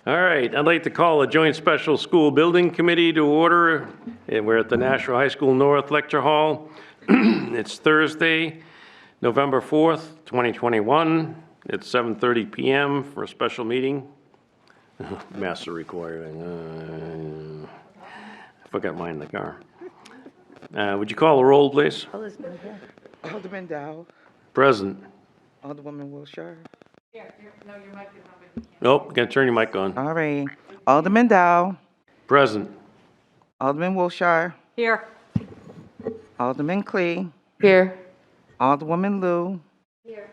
All right, I'd like to call a joint special school building committee to order. And we're at the Nashua High School North Lecture Hall. It's Thursday, November 4th, 2021. It's 7:30 p.m. for a special meeting. Master required. I forgot mine in the car. Would you call the roll, please? Alderman Dowd. Present. Alderwoman Wilshire. No, your mic is on. Nope, you gotta turn your mic on. All right. Alderman Dowd. Present. Alderman Wilshire. Here. Alderman Clee. Here. Alderwoman Lou. Here.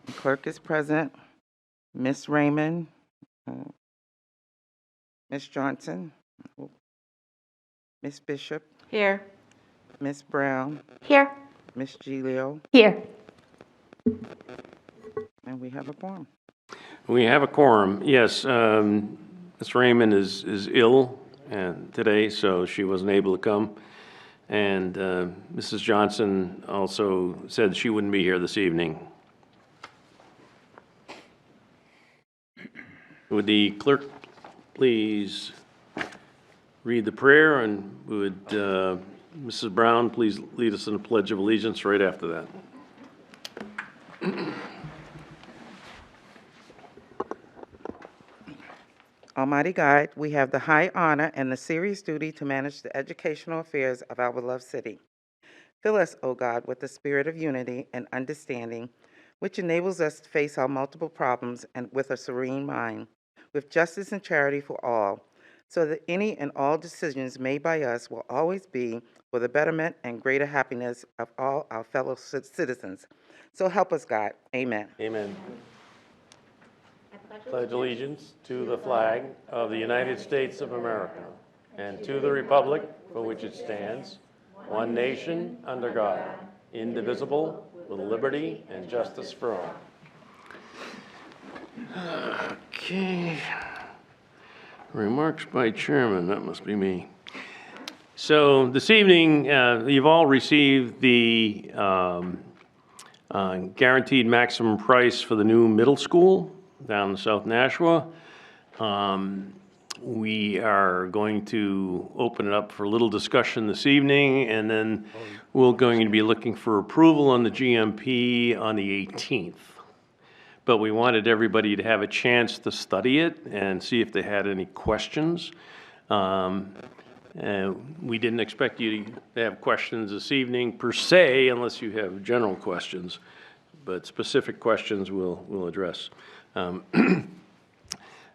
The clerk is present. Miss Raymond. Miss Johnson. Miss Bishop. Here. Miss Brown. Here. Miss Giglio. Here. And we have a quorum. We have a quorum, yes. Ms. Raymond is ill today, so she wasn't able to come. And Mrs. Johnson also said she wouldn't be here this evening. Would the clerk please read the prayer, and would Mrs. Brown please lead us in the Pledge of Allegiance right after that? Almighty God, we have the high honor and the serious duty to manage the educational affairs of our beloved city. Fill us, O God, with the spirit of unity and understanding, which enables us to face our multiple problems and with a serene mind, with justice and charity for all, so that any and all decisions made by us will always be for the betterment and greater happiness of all our fellow citizens. So help us, God. Amen. Amen. Pledge allegiance to the flag of the United States of America and to the republic for which it stands, one nation, under God, indivisible, with liberty and justice for all. Okay. Remarks by chairman, that must be me. So this evening, you've all received the guaranteed maximum price for the new middle school down in South Nashua. We are going to open it up for a little discussion this evening, and then we're going to be looking for approval on the GMP on the 18th. But we wanted everybody to have a chance to study it and see if they had any questions. We didn't expect you to have questions this evening per se, unless you have general questions, but specific questions we'll address.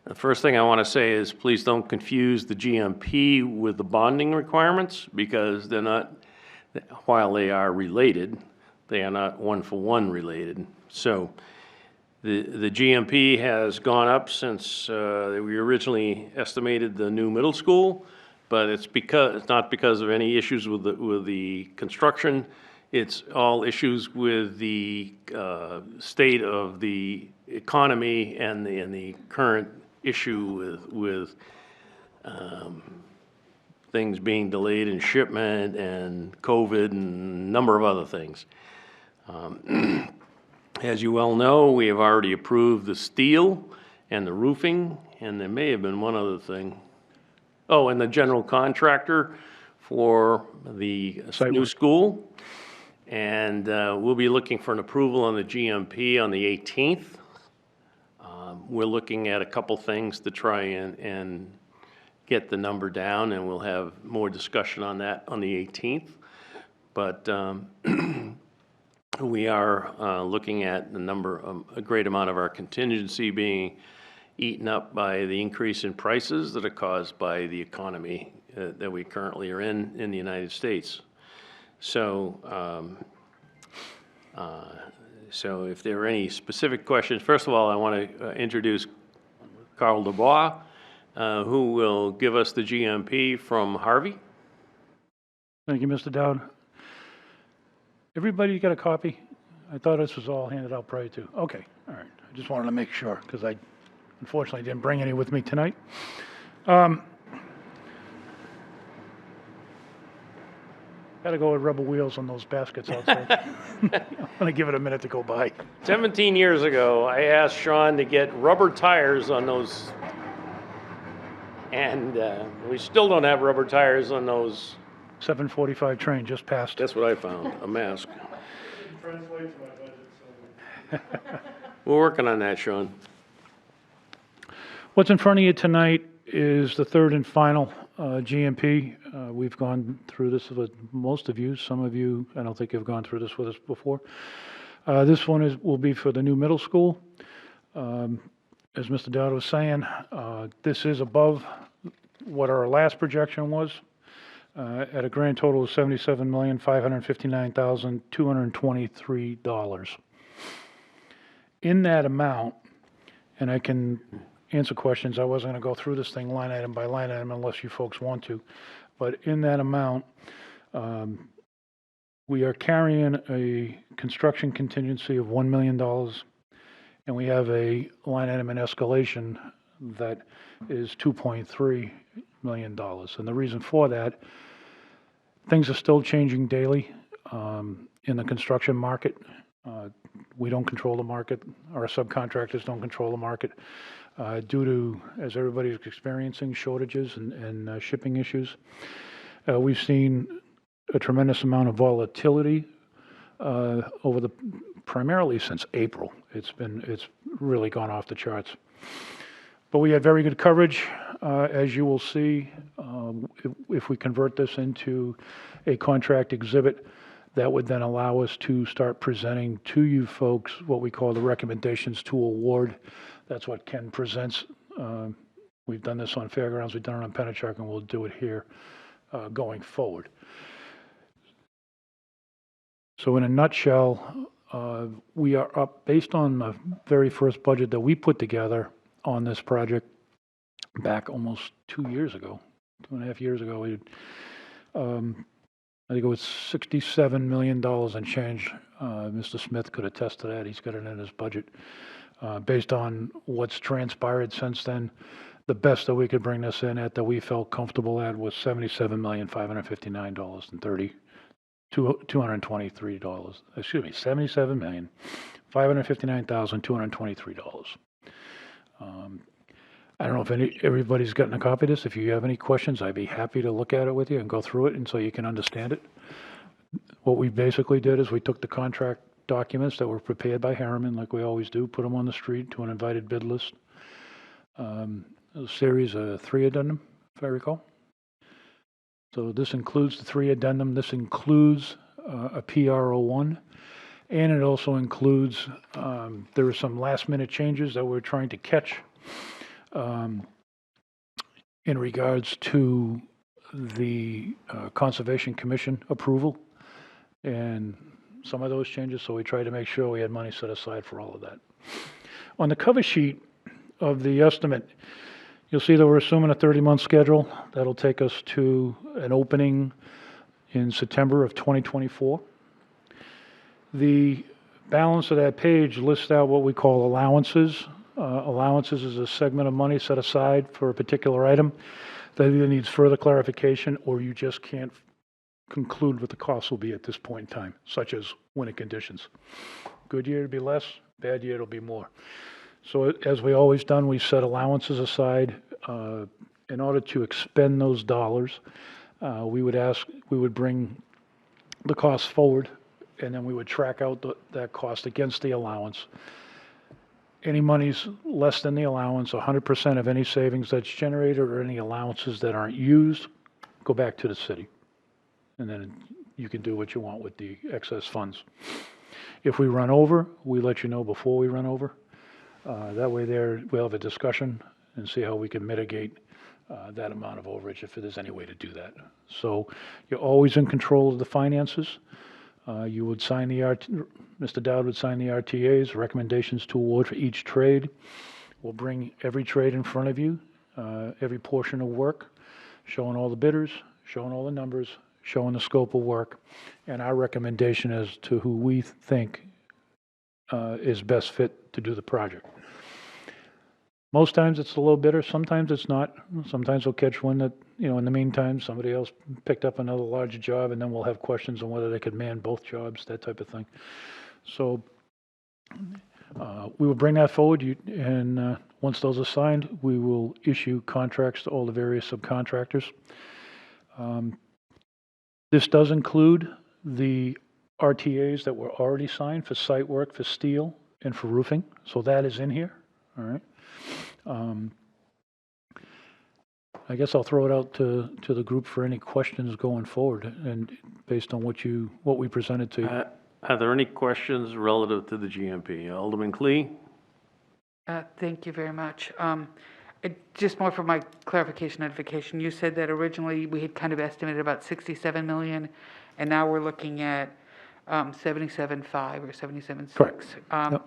The first thing I want to say is please don't confuse the GMP with the bonding requirements, because they're not, while they are related, they are not one-for-one related. So the GMP has gone up since we originally estimated the new middle school, but it's not because of any issues with the construction. It's all issues with the state of the economy and the current issue with things being delayed in shipment and COVID and a number of other things. As you well know, we have already approved the steel and the roofing, and there may have been one other thing. Oh, and the general contractor for the new school. And we'll be looking for an approval on the GMP on the 18th. We're looking at a couple things to try and get the number down, and we'll have more discussion on that on the 18th. But we are looking at a great amount of our contingency being eaten up by the increase in prices that are caused by the economy that we currently are in the United States. So, so if there are any specific questions, first of all, I want to introduce Carl DuBois, who will give us the GMP from HARVEY. Thank you, Mr. Dowd. Everybody got a copy? I thought this was all handed out prior to. Okay, all right. I just wanted to make sure, because I unfortunately didn't bring any with me tonight. Got to go with rubber wheels on those baskets outside. I'm going to give it a minute to go by. 17 years ago, I asked Shawn to get rubber tires on those And we still don't have rubber tires on those. 7:45 train just passed. That's what I found, a mask. We're working on that, Shawn. What's in front of you tonight is the third and final GMP. We've gone through this with most of you. Some of you, I don't think have gone through this with us before. This one will be for the new middle school. As Mr. Dowd was saying, this is above what our last projection was, at a grand total of $77,559,223. In that amount, and I can answer questions, I wasn't going to go through this thing line item by line item unless you folks want to, but in that amount, we are carrying a construction contingency of $1 million, and we have a line item in escalation that is $2.3 million. And the reason for that, things are still changing daily in the construction market. We don't control the market. Our subcontractors don't control the market due to, as everybody's experiencing, shortages and shipping issues. We've seen a tremendous amount of volatility primarily since April. It's really gone off the charts. But we had very good coverage, as you will see. If we convert this into a contract exhibit, that would then allow us to start presenting to you folks what we call the recommendations to award. That's what Ken presents. We've done this on Fairgrounds, we've done it on Pennachuck, and we'll do it here going forward. So in a nutshell, we are up, based on the very first budget that we put together on this project back almost 2 years ago, 2.5 years ago. I think it was $67 million and change. Mr. Smith could attest to that. He's got it in his budget. Based on what's transpired since then, the best that we could bring this in at that we felt comfortable at was $77,559,223. Excuse me, $77,559,223. I don't know if everybody's gotten a copy of this. If you have any questions, I'd be happy to look at it with you and go through it and so you can understand it. What we basically did is we took the contract documents that were prepared by Harriman, like we always do, put them on the street to an invited bid list. A series of 3 addendum, if I recall. So this includes the 3 addendum. This includes a PRO1, and it also includes, there were some last minute changes that we're trying to catch in regards to the Conservation Commission approval and some of those changes, so we tried to make sure we had money set aside for all of that. On the cover sheet of the estimate, you'll see that we're assuming a 30-month schedule. That'll take us to an opening in September of 2024. The balance of that page lists out what we call allowances. Allowances is a segment of money set aside for a particular item that either needs further clarification or you just can't conclude what the cost will be at this point in time, such as winter conditions. Good year it'll be less, bad year it'll be more. So as we always done, we set allowances aside in order to expend those dollars. We would bring the costs forward, and then we would track out that cost against the allowance. Any monies less than the allowance, 100% of any savings that's generated or any allowances that aren't used, go back to the city. And then you can do what you want with the excess funds. If we run over, we let you know before we run over. That way we'll have a discussion and see how we can mitigate that amount of overage if there's any way to do that. So you're always in control of the finances. You would sign Mr. Dowd would sign the RTAs, recommendations to award for each trade. We'll bring every trade in front of you, every portion of work, showing all the bidders, showing all the numbers, showing the scope of work, and our recommendation as to who we think is best fit to do the project. Most times it's the low bidder, sometimes it's not. Sometimes we'll catch one that, in the meantime, somebody else picked up another larger job, and then we'll have questions on whether they could man both jobs, that type of thing. So We will bring that forward, and once those are signed, we will issue contracts to all the various subcontractors. This does include the RTAs that were already signed for site work, for steel, and for roofing, so that is in here, all right? I guess I'll throw it out to the group for any questions going forward, and based on what we presented to you. Are there any questions relative to the GMP? Alderman Clee? Thank you very much. Just more for my clarification, edification, you said that originally we had kind of estimated about 67 million, and now we're looking at 77.5 or 77.6. Correct. I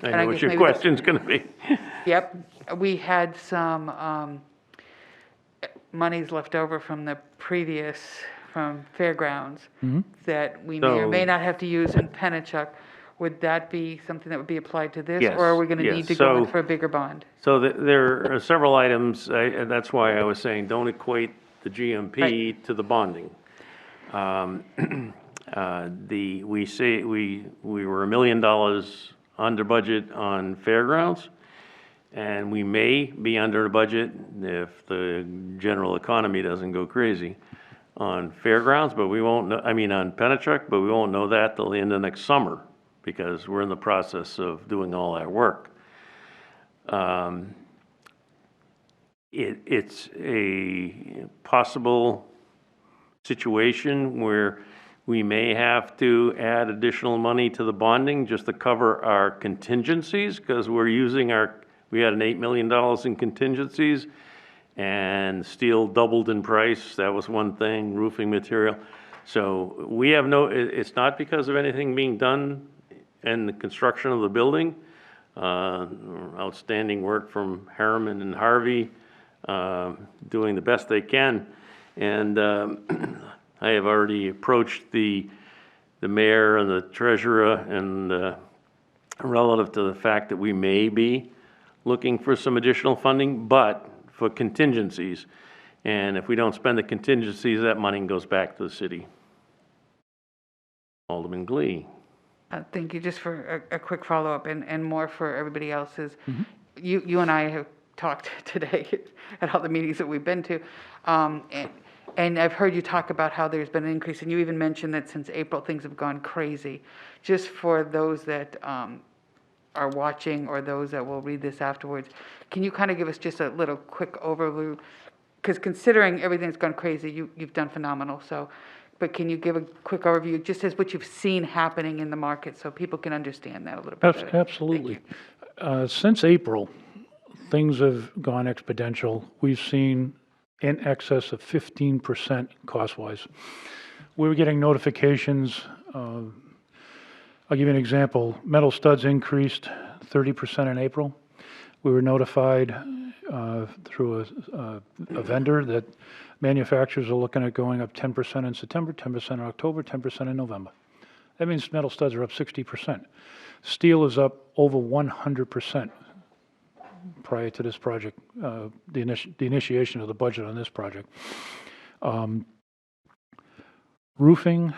And I know what guess your maybe the- question's gonna be. Yep, we had some monies left over from the previous, from fairgrounds that we may or may So- not have to use in Pennachuck. Would that be something that would be applied to this? Yes, Or are we going to yes. need to go in So- for a bigger bond? So there are several items, and that's why I was saying, don't equate the GMP to the bonding. We were $1 million under budget on fairgrounds, and we may be under the budget if the general economy doesn't go crazy on fairgrounds, but we won't know, on Pennachuck, but we won't know that till the end of next summer, because we're in the process of doing all that work. It's a possible situation where we may have to add additional money to the bonding just to cover our contingencies, because we had an $8 million in contingencies, and steel doubled in price, that was one thing, roofing material. So we have it's not because of anything being done in the construction of the building. Outstanding work from Harriman and Harvey, doing the best they can. And I have already approached the mayor and the treasurer and relative to the fact that we may be looking for some additional funding, but for contingencies. And if we don't spend the contingencies, that money goes back to the city. Alderman Glee. Thank you. Just for a quick follow-up and more for everybody else's. You and I have talked today at all the meetings that we've been to. And I've heard you talk about how there's been an increase, and you even mentioned that since April, things have gone crazy. Just for those that are watching or those that will read this afterwards, can you kind of give us just a little quick overview? Because considering everything's gone crazy, you've done phenomenal. So, but can you give a quick overview, just as what you've seen happening in the market, so people can understand that a little bit better? Absolutely. Since April, things have gone exponential. We've seen in excess of 15% cost-wise. We were getting notifications. I'll give you an example. Metal studs increased 30% in April. We were notified through a vendor that manufacturers are looking at going up 10% in September, 10% in October, 10% in November. That means metal studs are up 60%. Steel is up over 100% prior to this project, the initiation of the budget on this project. Roofing,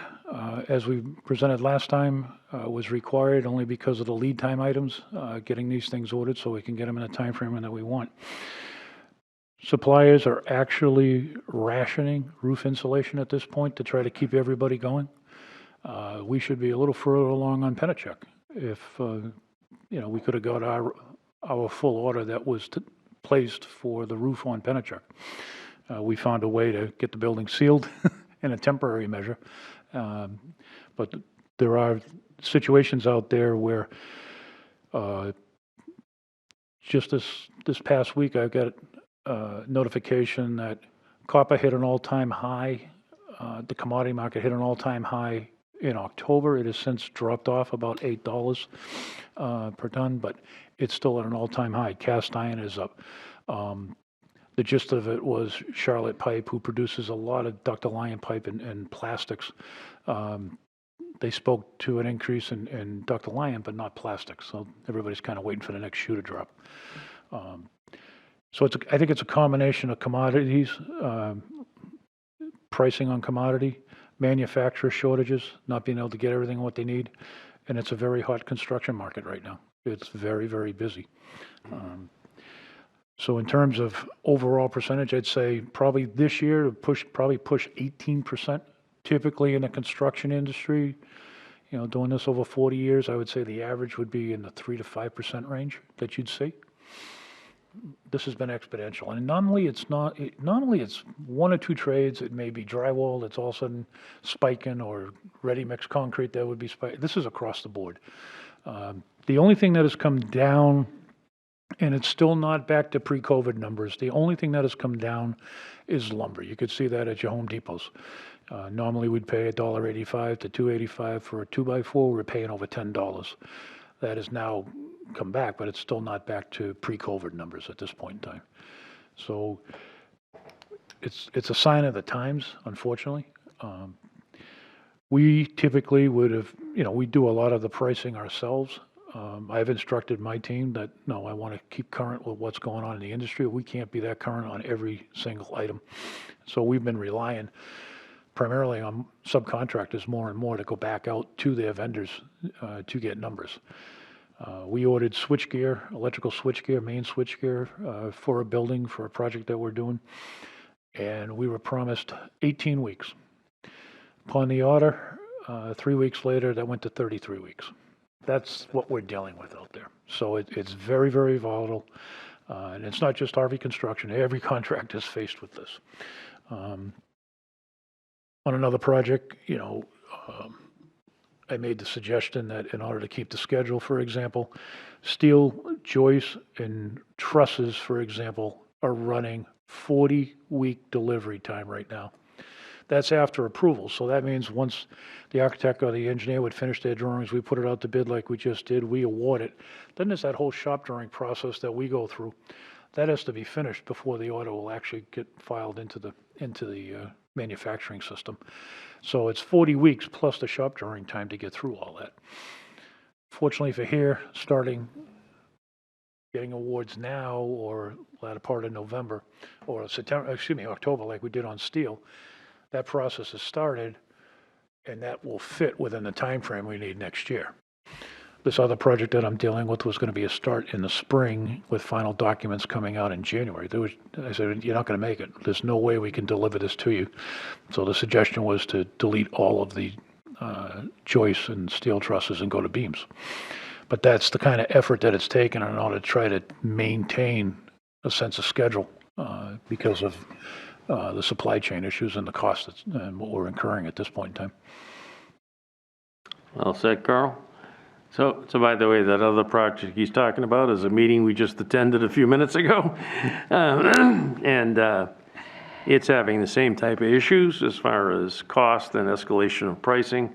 as we presented last time, was required only because of the lead time items, getting these things ordered so we can get them in the time frame that we want. Suppliers are actually rationing roof insulation at this point to try to keep everybody going. We should be a little further along on Pennachuck. If, we could have got our full order that was placed for the roof on Pennachuck. We found a way to get the building sealed in a temporary measure. But there are situations out there where just this past week, I got notification that copper hit an all-time high. The commodity market hit an all-time high in October. It has since dropped off about $8 per ton, but it's still at an all-time high. Cast iron is up. The gist of it was Charlotte Pipe, who produces a lot of ductile iron pipe and plastics. They spoke to an increase in ductile iron, but not plastics. So everybody's kind of waiting for the next shoe to drop. So I think it's a combination of commodities, pricing on commodity, manufacturer shortages, not being able to get everything what they need, and it's a very hot construction market right now. It's very, very busy. So in terms of overall percentage, I'd say probably this year to push 18%. Typically in the construction industry, doing this over 40 years, I would say the average would be in the 3 to 5% range that you'd see. This has been exponential, and normally it's one or two trades. It may be drywall that's all of a sudden spiking, or ready-mix concrete that would be spiking. This is across the board. The only thing that has come down, and it's still not back to pre-COVID numbers, the only thing that has come down is lumber. You could see that at your Home Depots. Normally we'd pay $1.85 to $2.85 for a 2x4. We're paying over $10. That has now come back, but it's still not back to pre-COVID numbers at this point in time. So it's a sign of the times, unfortunately. We typically would have, we do a lot of the pricing ourselves. I've instructed my team that, no, I want to keep current with what's going on in the industry. We can't be that current on every single item. So we've been relying primarily on subcontractors more and more to go back out to their vendors to get numbers. We ordered switchgear, electrical switchgear, main switchgear for a building, for a project that we're doing, and we were promised 18 weeks. Upon the order, 3 weeks later, that went to 33 weeks. That's what we're dealing with out there. So it's very, very volatile, and it's not just Harvey Construction. Every contract is faced with this. On another project, I made the suggestion that in order to keep the schedule, for example, steel joists and trusses, for example, are running 40-week delivery time right now. That's after approval. So that means once the architect or the engineer would finish their drawings, we put it out to bid like we just did, we award it. Then there's that whole shop drawing process that we go through. That has to be finished before the order will actually get filed into the manufacturing system. So it's 40 weeks plus the shop drawing time to get through all that. Fortunately for here, getting awards now or latter part of November or October, like we did on steel, that process has started, and that will fit within the time frame we need next year. This other project that I'm dealing with was going to be a start in the spring with final documents coming out in January. I said, you're not going to make it. There's no way we can deliver this to you. So the suggestion was to delete all of the joists and steel trusses and go to beams. But that's the kind of effort that it's taken in order to try to maintain a sense of schedule because of the supply chain issues and the costs and what we're incurring at this point in time. Well said, Carl. So by the way, that other project he's talking about is a meeting we just attended a few minutes ago. And it's having the same type of issues as far as cost and escalation of pricing.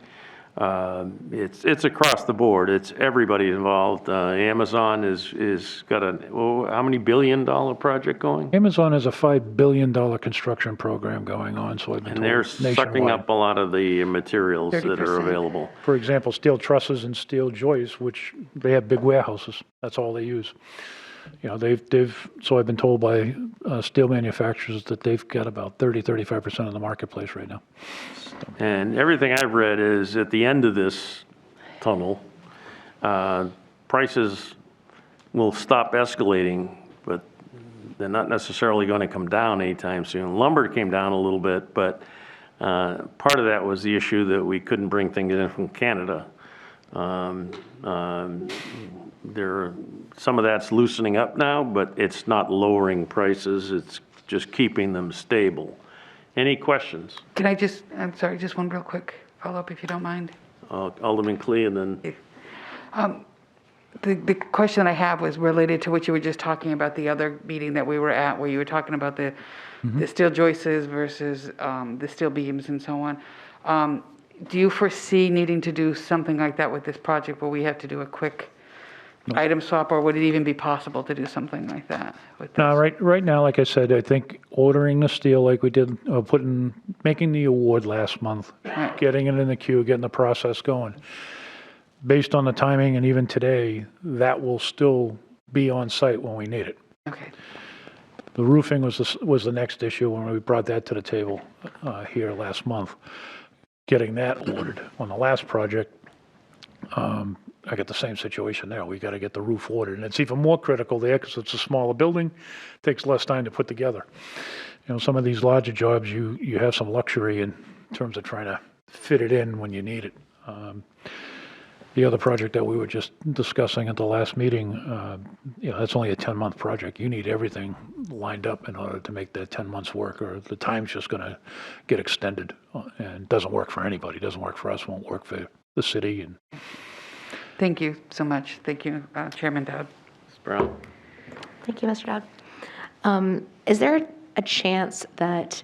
It's across the board. It's everybody involved. Amazon is got how many $1 billion project going? Amazon has a $5 billion construction program going on, so I've been told. And they're sucking nationwide. up a lot of the materials that are 30%. available. For example, steel trusses and steel joists, which they have big warehouses. That's all they use. So I've been told by steel manufacturers that they've got about 35% of the marketplace right now. And everything I've read is at the end of this tunnel, prices will stop escalating, but they're not necessarily going to come down anytime soon. Lumber came down a little bit, but part of that was the issue that we couldn't bring things in from Canada. Some of that's loosening up now, but it's not lowering prices. It's just keeping them stable. Any questions? Can I I'm sorry, just one real quick follow-up, if you don't mind. Alderman Clee, and then The question I have was related to what you were just talking about, the other meeting that we were at, where you were talking about the steel joists versus the steel beams and so on. Do you foresee needing to do something like that with this project, where we have to do a quick item swap, or would it even be possible to do something like that with this? No, right now, like I said, I think ordering the steel like we did, making the award last month, Right. getting it in the queue, getting the process going. Based on the timing and even today, that will still be on site when we need it. Okay. The roofing was the next issue when we brought that to the table here last month. Getting that ordered. On the last project, I got the same situation there. We got to get the roof ordered, and it's even more critical there because it's a smaller building, takes less time to put together. You know, some of these larger jobs, you have some luxury in terms of trying to fit it in when you need it. The other project that we were just discussing at the last meeting, you know, that's only a 10-month project. You need everything lined up in order to make that 10 months work, or the time's just going to get extended, and it doesn't work for anybody. It doesn't work for us, won't work for the city. And Thank you so much. Thank you, Chairman Dowd. Ms. Brown? Thank you, Mr. Dowd. Is there a chance that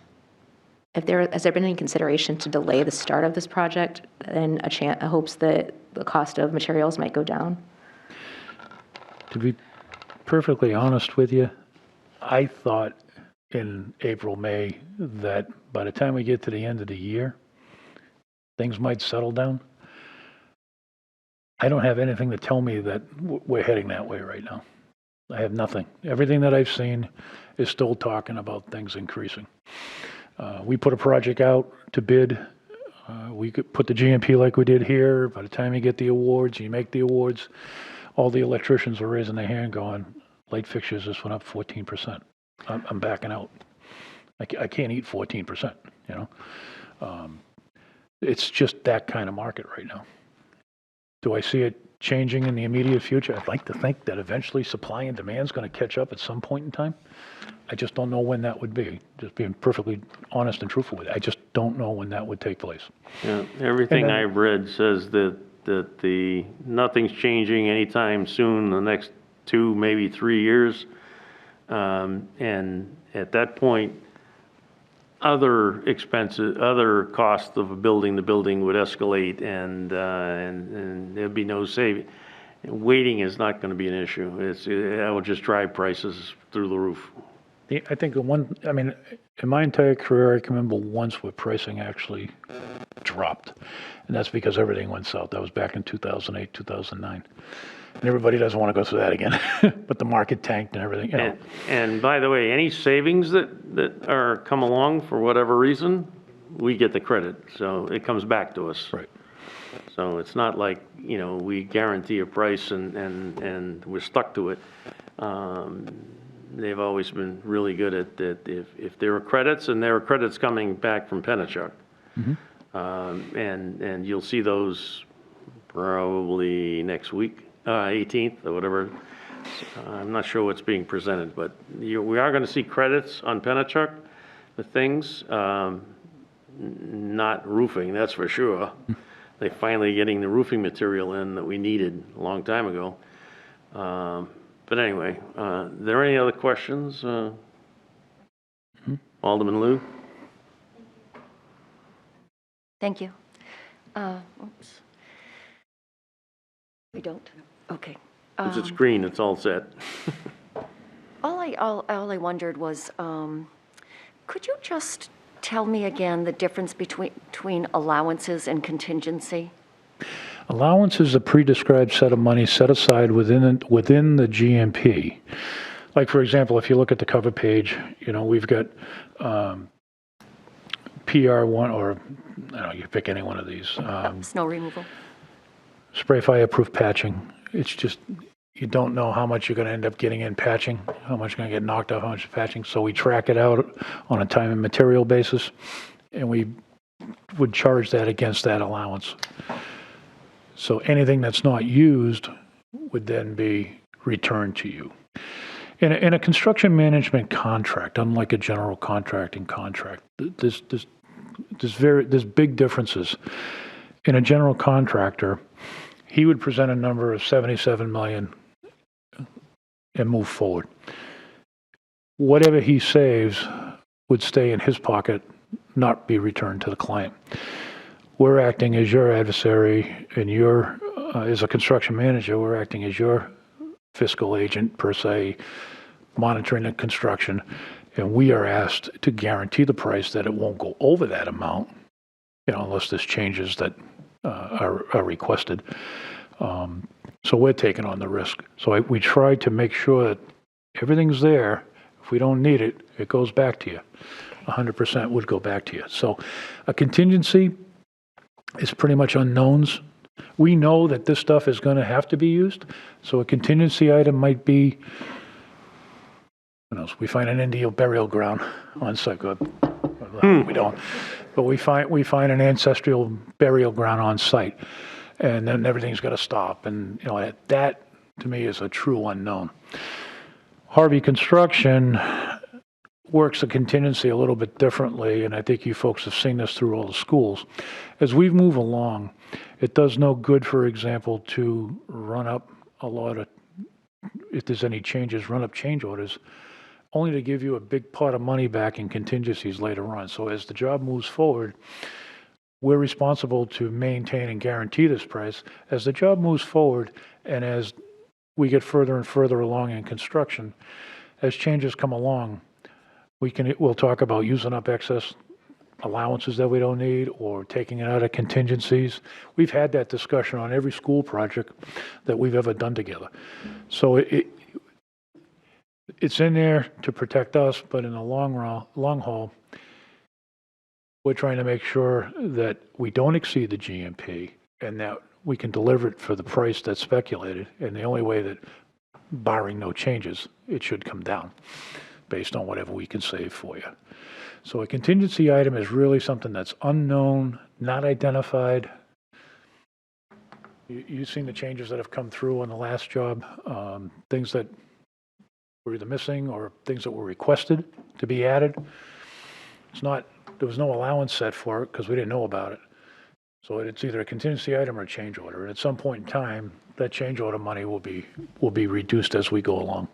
has there been any consideration to delay the start of this project and hopes that the cost of materials might go down? to be perfectly honest with you, I thought in April, May, that by the time we get to the end of the year, things might settle down. I don't have anything to tell me that we're heading that way right now. I have nothing. Everything that I've seen is still talking about things increasing. We put a project out to bid. We could put the GMP like we did here. By the time you get the awards, you make the awards, all the electricians are raising their hand going, light fixtures just went up 14%. I'm backing out. I can't eat 14%, you know? It's just that kind of market right now. Do I see it changing in the immediate future? I'd like to think that eventually supply and demand is going to catch up at some point in time. I just don't know when that would be. Just being perfectly honest and truthful with you. I just don't know when that would take place. Yeah, everything And then- I've read says that nothing's changing anytime soon, the next 2, maybe 3 years. And at that point, other expenses, other costs of building the building would escalate, and there'd be no saving. Waiting is not going to be an issue. That will just drive prices through the roof. I think in my entire career, I can remember once where pricing actually dropped. And that's because everything went south. That was back in 2008, 2009. And everybody doesn't want to go through that again. But the market tanked and everything, you know. And by the way, any savings that are come along for whatever reason, we get the credit. So it comes back to us. Right. So it's not like, you know, we guarantee a price and we're stuck to it. They've always been really good at that. If there are credits, and there are credits coming back from Penachuk, and you'll see those probably next week, 18th or whatever. I'm not sure what's being presented, but we are going to see credits on Penachuk, the things, not roofing, that's for sure. They're finally getting the roofing material in that we needed a long time ago. But anyway, are there any other questions? Alderman Liu? Thank you. Oops. We don't? Okay. If it's green, it's all set. All I wondered was, could you just tell me again the difference between allowances and contingency? Allowance is a pre-described set of money set aside within the GMP. Like, for example, if you look at the cover page, you know, we've got PR1, or I don't know, you pick any one of these. Snow removal? Spray fireproof patching. It's just, you don't know how much you're going to end up getting in patching, how much you're going to get knocked off, how much patching. So we track it out on a time and material basis, and we would charge that against that allowance. So anything that's not used would then be returned to you. In a construction management contract, unlike a general contracting contract, there's big differences. In a general contractor, he would present a number of 77 million and move forward. Whatever he saves would stay in his pocket, not be returned to the client. We're acting as your adversary, and as a construction manager, we're acting as your fiscal agent, per se, monitoring the construction, and we are asked to guarantee the price that it won't go over that amount, you know, unless there's changes that are requested. So we're taking on the risk. So we try to make sure that everything's there. If we don't need it, it goes back to you. 100% would go back to you. So a contingency is pretty much unknowns. We know that this stuff is going to have to be used, so a contingency item might be, what else? We find an Indian burial ground on site. Good. We don't, but we find an ancestral burial ground on site, and then everything's got to stop. And that to me is a true unknown. Harvey Construction works the contingency a little bit differently, and I think you folks have seen this through all the schools. As we move along, it does no good, for example, to run up a lot of, if there's any changes, run up change orders, only to give you a big pot of money back in contingencies later on. So as the job moves forward, we're responsible to maintain and guarantee this price. As the job moves forward and as we get further and further along in construction, as changes come along, we'll talk about using up excess allowances that we don't need or taking it out of contingencies. We've had that discussion on every school project that we've ever done together. So it's in there to protect us, but in the long haul, we're trying to make sure that we don't exceed the GMP and that we can deliver it for the price that's speculated. And the only way that, barring no changes, it should come down based on whatever we can save for you. So a contingency item is really something that's unknown, not identified. You've seen the changes that have come through on the last job, things that were either missing or things that were requested to be added. There was no allowance set for it because we didn't know about it. So it's either a contingency item or a change order. And at some point in time, that change order money will be reduced as we go along.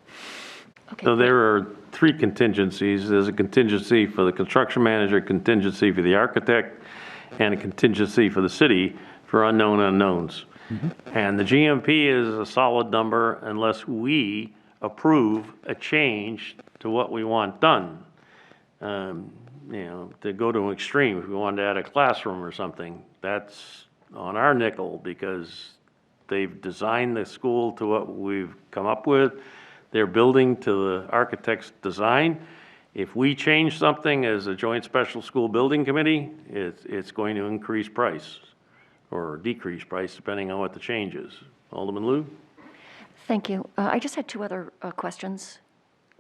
Okay. So there are three contingencies. There's a contingency for the construction manager, contingency for the architect, and a contingency for the city for unknown unknowns. And the GMP is a solid number unless we approve a change to what we want done. To go to an extreme, if we wanted to add a classroom or something, that's on our nickel because they've designed the school to what we've come up with. They're building to the architect's design. If we change something as a joint special school building committee, it's going to increase price or decrease price depending on what the change is. Alderman Liu? Thank you. I just had two other questions.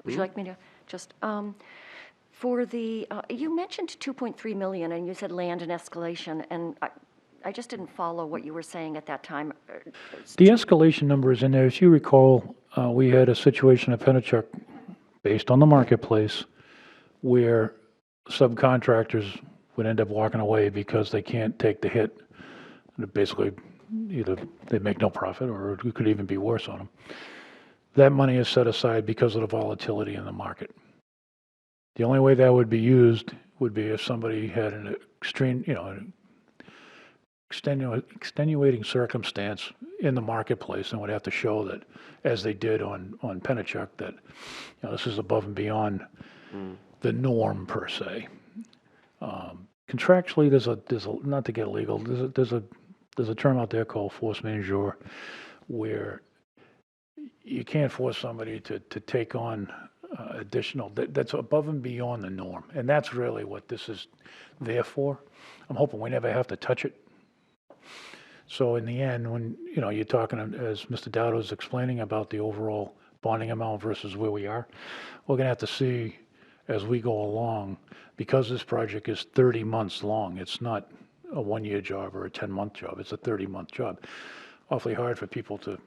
Would you like me to just, for the, you mentioned 2.3 million and you said land and escalation, and I just didn't follow what you were saying at that time. The escalation number is in there. As you recall, we had a situation at Pennachuck based on the marketplace where subcontractors would end up walking away because they can't take the hit. Basically, either they make no profit or it could even be worse on them. That money is set aside because of the volatility in the market. The only way that would be used would be if somebody had an extreme, an extenuating circumstance in the marketplace and would have to show that, as they did on Pennachuck, that this is above and beyond the norm per se. Contractually, there's a not to get legal. There's a term out there called force majeure, where you can't force somebody to take on additional, that's above and beyond the norm. And that's really what this is there for. I'm hoping we never have to touch it. So in the end, when you're talking, as Mr. Dowd was explaining about the overall bonding amount versus where we are, we're going to have to see as we go along, because this project is 30 months long. It's not a 1-year job or a 10-month job. It's a 30-month job. Awfully hard for people to,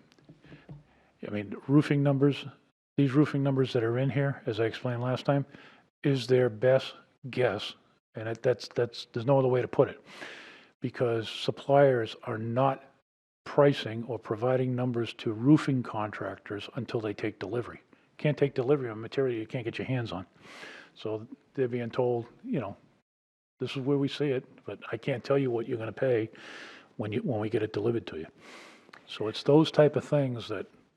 roofing numbers, these roofing numbers that are in here, as I explained last time, is their best guess. And that's there's no other way to put it, because suppliers are not pricing or providing numbers to roofing contractors until they take delivery. Can't take delivery on material you can't get your hands on. So they're being told, this is where we see it, but I can't tell you what you're going to pay when we get it delivered to you. So it's those type of things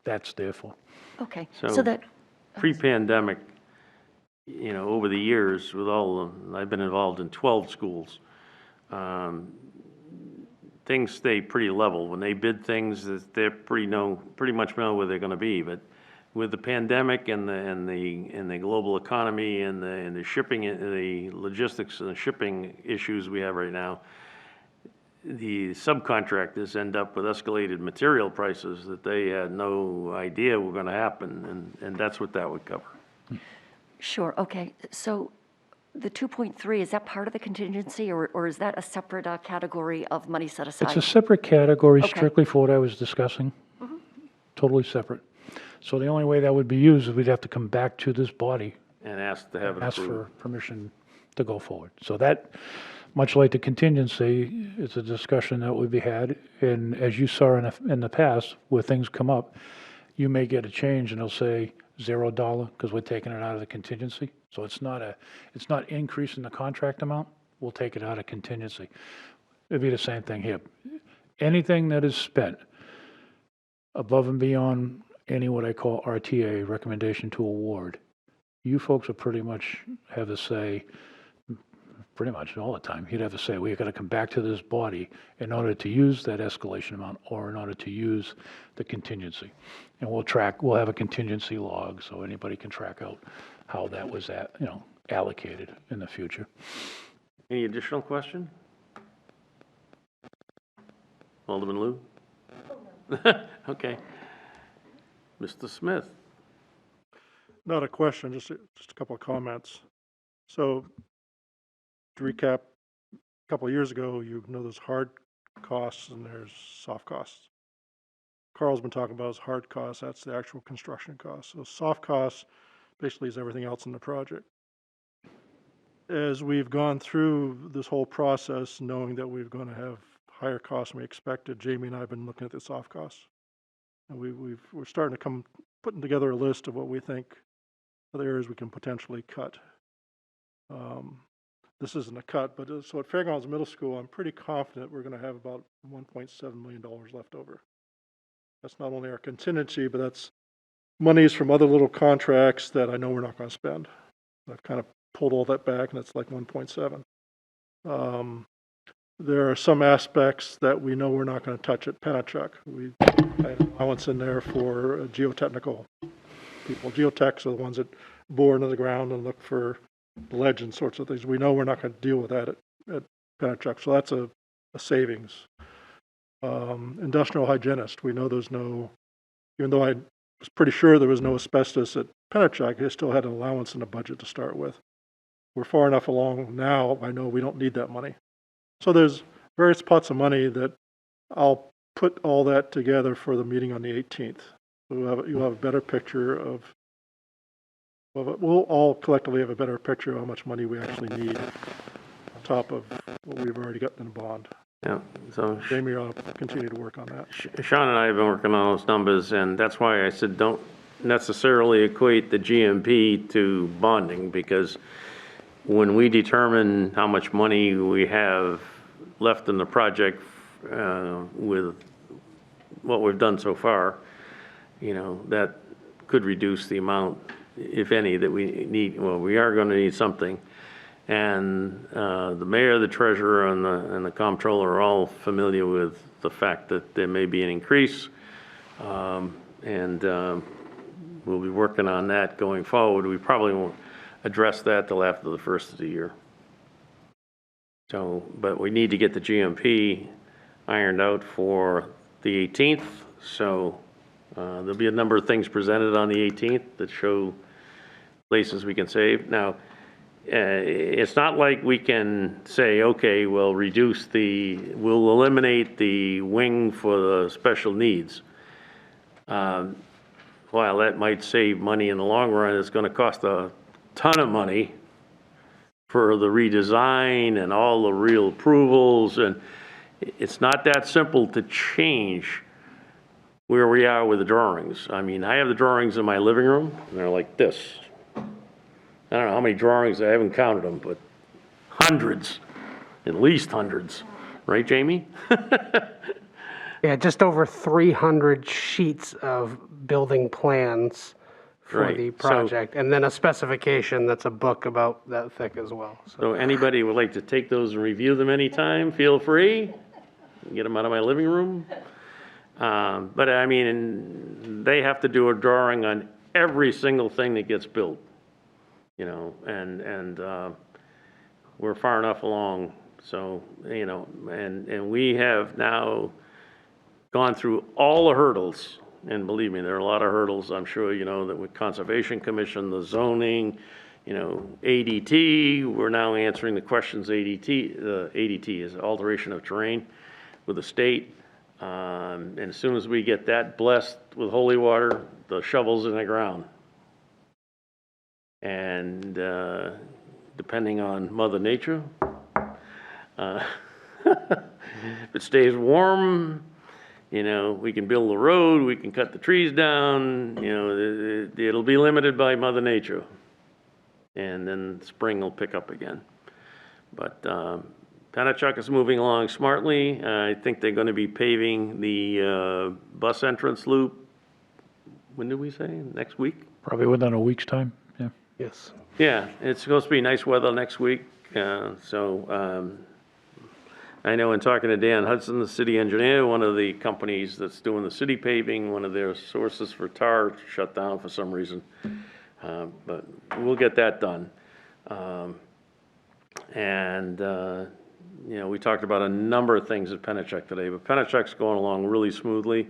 that's there for. Okay, So so that, Pre-pandemic, over the years, I've been involved in 12 schools. Things stay pretty level. When they bid things, they're pretty much know where they're going to be. But with the pandemic and the global economy and the shipping, the logistics and the shipping issues we have right now, the subcontractors end up with escalated material prices that they had no idea were gonna happen, and that's what that would cover. Sure, okay. So the 2.3, is that part of the contingency, or is that a separate category of money set aside? It's a separate category Okay. strictly for what I was discussing. Totally separate. So the only way that would be used is we'd have to come back to this body And ask to have it ask approved. for permission to go forward. So that, much like the contingency, is a discussion that would be had. And as you saw in the past, where things come up, you may get a change and they'll say $0 because we're taking it out of the contingency. So it's not increasing the contract amount. We'll take it out of contingency. It'd be the same thing here. Anything that is spent above and beyond any what I call RTA, recommendation to award, you folks are pretty much have to say, pretty much all the time, you'd have to say, we've got to come back to this body in order to use that escalation amount or in order to use the contingency. And we'll have a contingency log so anybody can track out how that was allocated in the future. Any additional question? Alderman Lou? Okay. Mr. Smith? Not a question, just a couple of comments. So to recap, a couple of years ago, there's hard costs and there's soft costs. Carl's been talking about his hard costs, that's the actual construction costs. So soft costs basically is everything else in the project. As we've gone through this whole process, knowing that we're going to have higher costs than we expected, Jamie and I have been looking at the soft costs. And we're starting to putting together a list of what we think other areas we can potentially cut. This isn't a cut, but so at Fairgrounds Middle School, I'm pretty confident we're going to have about $1.7 million left over. That's not only our contingency, but that's monies from other little contracts that I know we're not going to spend. I've kind of pulled all that back, and it's like 1.7. There are some aspects that we know we're not going to touch at Pennachuck. We had an allowance in there for geotechnical people. Geotechs are the ones that bore into the ground and look for ledge and sorts of things. We know we're not going to deal with that at Pennachuck, so that's a savings. Industrial hygienist, we know there's no, even though I was pretty sure there was no asbestos at Pennachuck, they still had an allowance in the budget to start with. We're far enough along now, I know we don't need that money. So there's various pots of money that I'll put all that together for the meeting on the 18th. So you'll have a better picture of, well, we'll all collectively have a better picture of how much money we actually need on top of what we've already got in the bond. Yeah, so Jamie, I'll continue to work on that. Shawn and I have been working on those numbers, and that's why I said don't necessarily equate the GMP to bonding, because when we determine how much money we have left in the project with what we've done so far, that could reduce the amount, if any, that we need. Well, we are going to need something. And the mayor, the treasurer, and the comptroller are all familiar with the fact that there may be an increase. And we'll be working on that going forward. We probably won't address that till after the first of the year. So, but we need to get the GMP ironed out for the 18th. So there'll be a number of things presented on the 18th that show places we can save. Now, it's not like we can say, okay, we'll eliminate the wing for the special needs. While that might save money in the long run, it's going to cost a ton of money for the redesign and all the real approvals, and it's not that simple to change where we are with the drawings. I mean, I have the drawings in my living room, and they're like this. I don't know how many drawings, I haven't counted them, but hundreds, at least hundreds. Right, Jamie? Yeah, just over 300 sheets of building plans for Right, the so- project, and then a specification that's a book about that thick as well. So anybody would like to take those and review them anytime, feel free. Get them out of my living room. But I mean, they have to do a drawing on every single thing that gets built. And we're far enough along So, you know, and we have now gone through all the hurdles, and believe me, there are a lot of hurdles, I'm sure, you know, that with Conservation Commission, the zoning, you know, ADT, we're now answering the questions ADT is alteration of terrain with the state. And as soon as we get that blessed with holy water, the shovel's in the ground. And depending on Mother Nature, if it stays warm, you know, we can build the road, we can cut the trees down, you know, it'll be limited by Mother Nature. And then spring will pick up again. But Pennachuck is moving along smartly. I think they're going to be paving the bus entrance loop. When did we say? Next week? Probably within a week's time, yeah. Yes. Yeah, it's supposed to be nice weather next week. I know in talking to Dan Hudson, the city engineer, one of the companies that's doing the city paving, one of their sources for tar shut down for some reason. But we'll get that done. You know, we talked about a number of things at Pennachuck today, but Pennachuck's going along really smoothly.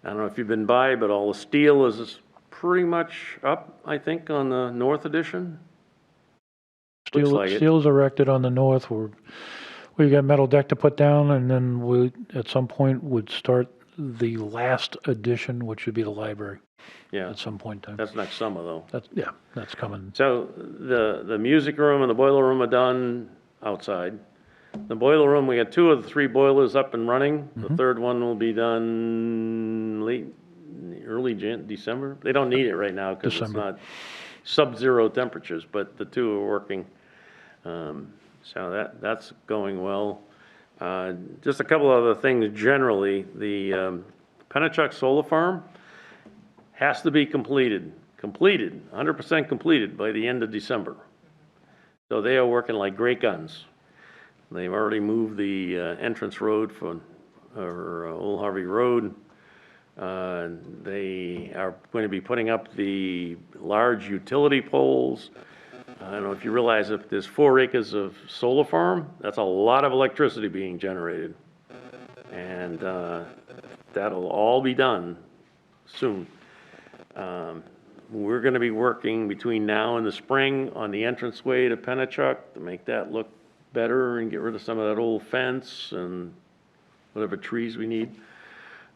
I don't know if you've been by, but all the steel is pretty much up, I think, on the north addition. Looks like it. Steel's erected on the north. We got metal deck to put down, and then we, at some point, would start the last addition, which would be the library. Yeah, At some point in time. that's next summer though. That's coming. So the music room and the boiler room are done outside. The boiler room, we got 2 of the 3 boilers up and running. The third one will be done early December. They don't need it right now because it's December. not sub-zero temperatures, but the 2 are working. So that's going well. Just a couple other things generally. The Pennachuck Solar Farm has to be completed, 100% completed by the end of December. So they are working like great guns. They've already moved the entrance road for Old Harvey Road. They are going to be putting up the large utility poles. I don't know if you realize if there's 4 acres of solar farm, that's a lot of electricity being generated. And that'll all be done soon. We're gonna be working between now and the spring on the entranceway to Pennachuck to make that look better and get rid of some of that old fence and whatever trees we need.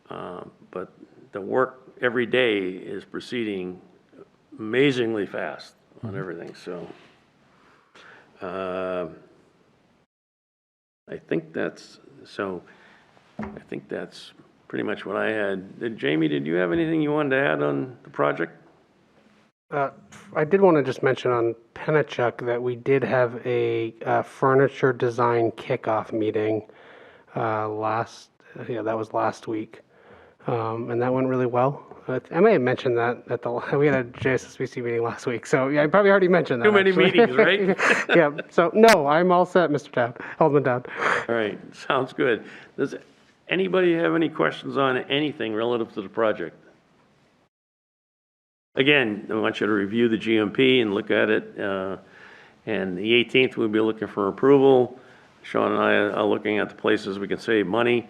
But the work every day is proceeding amazingly fast on everything, so. I think that's pretty much what I had. Jamie, did you have anything you wanted to add on the project? I did want to just mention on Pennachuck that we did have a furniture design kickoff meeting that was last week. And that went really well. I may have mentioned that we had a JSSBC meeting last week, so yeah, I probably already mentioned that. Too many actually. meetings, right? Yeah, so no, I'm all set, Mr. Dowd, Alderman Dowd. All right, sounds good. Does anybody have any questions on anything relative to the project? Again, I want you to review the GMP and look at it. And the 18th, we'll be looking for approval. Shawn and I are looking at the places we can save money.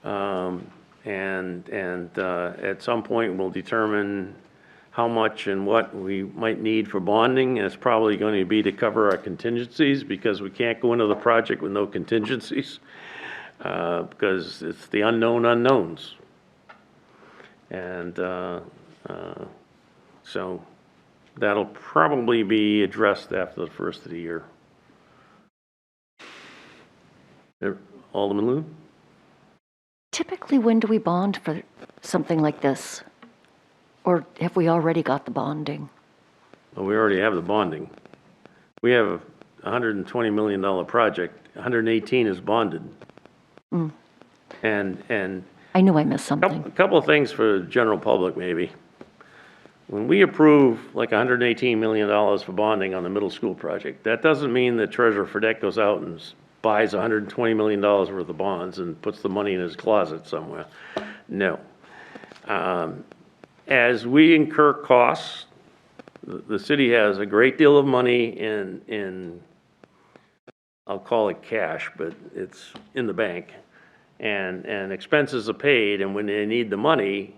And at some point, we'll determine how much and what we might need for bonding. And it's probably going to be to cover our contingencies because we can't go into the project with no contingencies because it's the unknown unknowns. And so that'll probably be addressed after the first of the year. Alderman Lou? Typically, when do we bond for something like this? Or have we already got the bonding? Well, we already have the bonding. We have a $120 million project. 118 is bonded. And I knew I missed something. a couple of things for the general public, maybe. When we approve like $118 million for bonding on the middle school project, that doesn't mean that Treasurer Fredette goes out and buys $120 million worth of bonds and puts the money in his closet somewhere. No. As we incur costs, the city has a great deal of money in I'll call it cash, but it's in the bank. And expenses are paid, and when they need the money,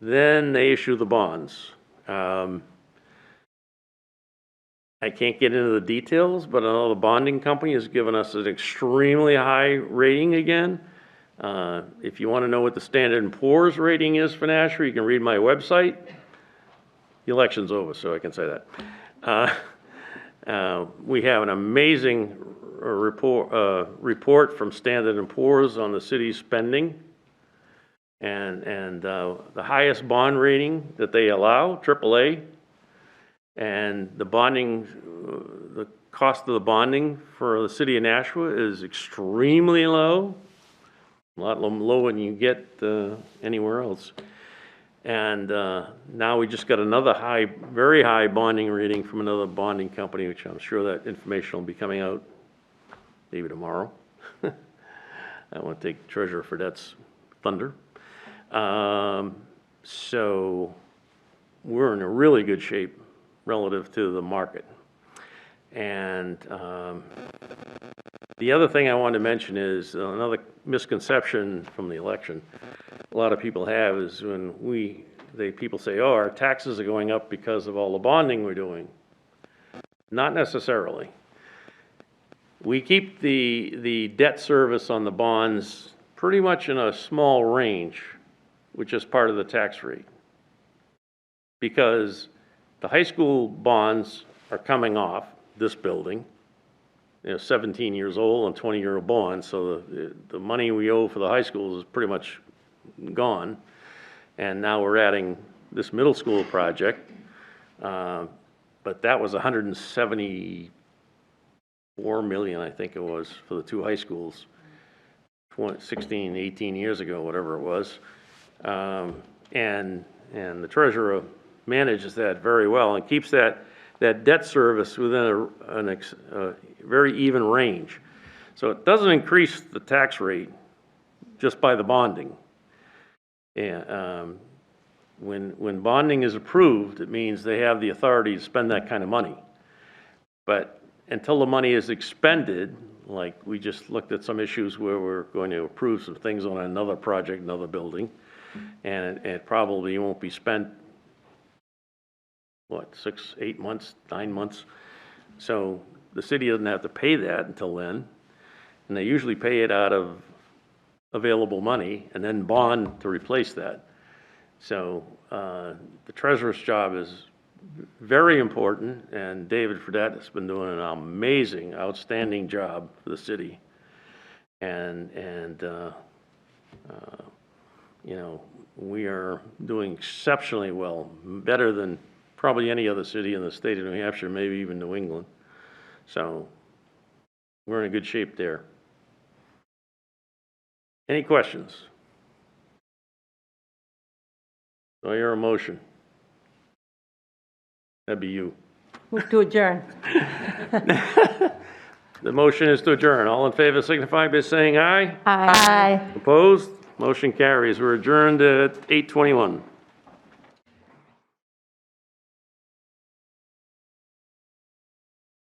then they issue the bonds. I can't get into the details, but I know the bonding company has given us an extremely high rating again. If you want to know what the Standard & Poor's rating is for Nashua, you can read my website. The election's over, so I can say that. We have an amazing report from Standard & Poor's on the city's spending. And the highest bond rating that they allow, AAA, and the bonding, the cost of the bonding for the city of Nashua is extremely low, a lot lower than you get anywhere else. And now we just got another high, very high bonding rating from another bonding company, which I'm sure that information will be coming out maybe tomorrow. I won't take Treasurer Fredette's thunder. So we're in a really good shape relative to the market. And the other thing I wanted to mention is another misconception from the election a lot of people have is when people say, oh, our taxes are going up because of all the bonding we're doing. Not necessarily. We keep the debt service on the bonds pretty much in a small range, which is part of the tax rate. Because the high school bonds are coming off this building, 17 years old and 20-year bonds, so the money we owe for the high schools is pretty much gone. And now we're adding this middle school project, but that was $174 million, I think it was, for the two high schools, 16, 18 years ago, whatever it was. And the treasurer manages that very well and keeps that debt service within a very even range. So it doesn't increase the tax rate just by the bonding. And when bonding is approved, it means they have the authority to spend that kind of money. But until the money is expended, like we just looked at some issues where we're going to approve some things on another project, another building, and it probably won't be spent, what, 6, 8 months, 9 months? So the city doesn't have to pay that until then, and they usually pay it out of available money and then bond to replace that. So the treasurer's job is very important, and David Fredette has been doing an amazing, outstanding job for the city. And you know, we are doing exceptionally well, better than probably any other city in the state of New Hampshire, maybe even New England. So we're in a good shape there. Any questions? So your motion. That'd be you. Move to adjourn. The motion is to adjourn. All in favor signify by saying aye. Aye. Opposed? Motion carries. We're adjourned at 8:21.